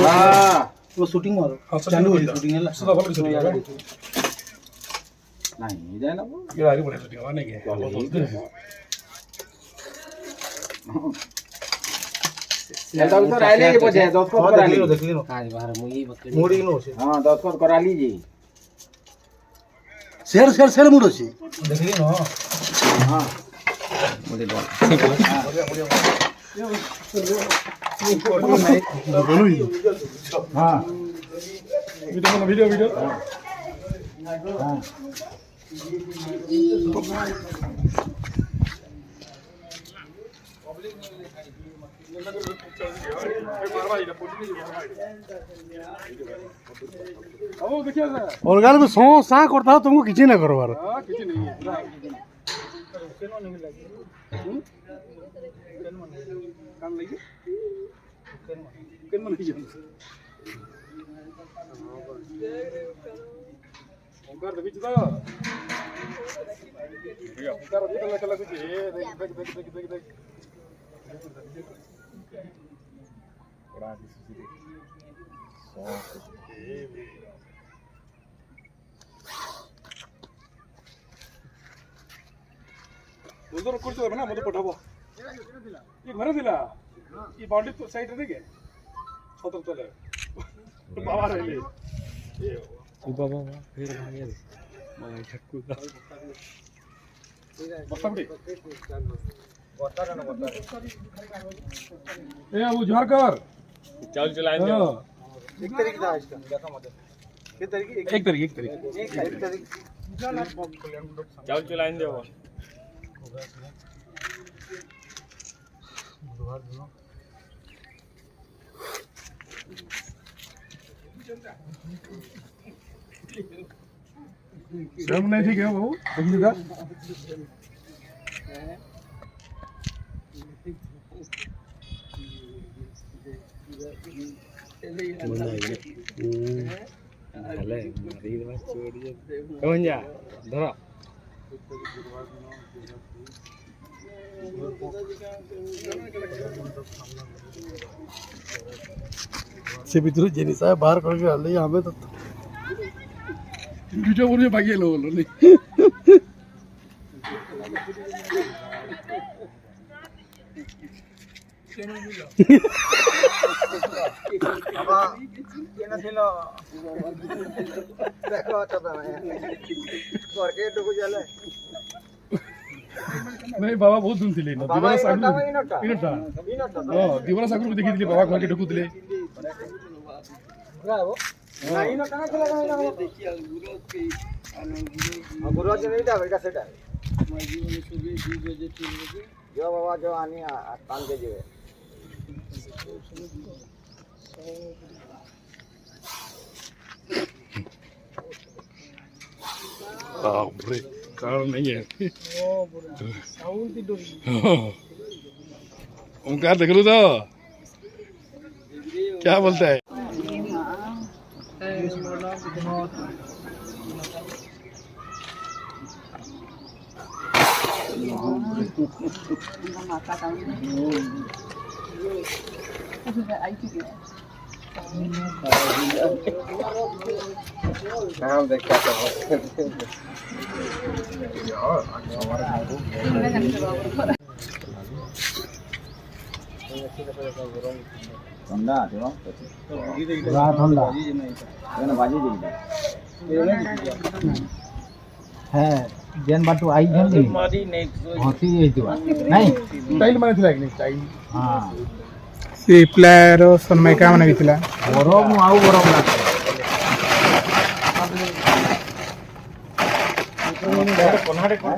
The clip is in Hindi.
हां वो शूटिंग मारो चालू हो शूटिंग है सदा भल शूटिंग है नहीं जाए ना वो ये आगे बढ़े शूटिंग आने के दादा तो राइले के पछे 10 को करा ली देख ली आज बाहर मुई बकरी मोड़ी नो से हां 10 को करा लीजिए शेर मुड़ो से देख ली नो हां मुझे दो बोलो ही हां वीडियो हां और गाल में सो सा करता तुमको किसी ना करवार बोलतो करतो ना मध्ये पठाबो ये घर दिला ये बाउंड्री तो साइड रे के छतर चले बाबा रहले ओ बाबा फिर भागे मैं ठक्कू का बस्ताबड़ी ए अबू जोहर कर चल चलाएं दो एक तरीके था इसका देखा मत के तरीके एक तरीके चल चलाएं दो सब नहीं ठीक है बाबू समझेगा भले मारी दवा छोड़ी कौन जा धरा से भीतर जेनी साहब बाहर करके हल हमें तो वीडियो बोल भागे लो नहीं बाबा केना थिलो देखो तब करके डुबु जाले नहीं बाबा बहुत दिन थिले दिवाला सागु इनटा हां दिवाला सागु देखि दिले बाबा घर के ढकु दिले ब्रावो नहीं ना कना चला ना देखिए गुरु जी नहीं था बेटा सेटा मैं जीवन सुबह 2 बजे 3 बजे जो बाबा जो आनी तान के जे बाप रे कारण नहीं है साउंड की डोरी ओंकार देख लो तो क्या बोलता है नाम देखा तो ठंडा देवा पूरा ठंडा एने बाजी है जेन बाटू आई जल्दी मारी नहीं होती है दिवा नहीं टाइल माने थिला कि टाइल हां से प्लेयर समय का माने बितला गरम आउ गरम लागतो कोनाडे कोन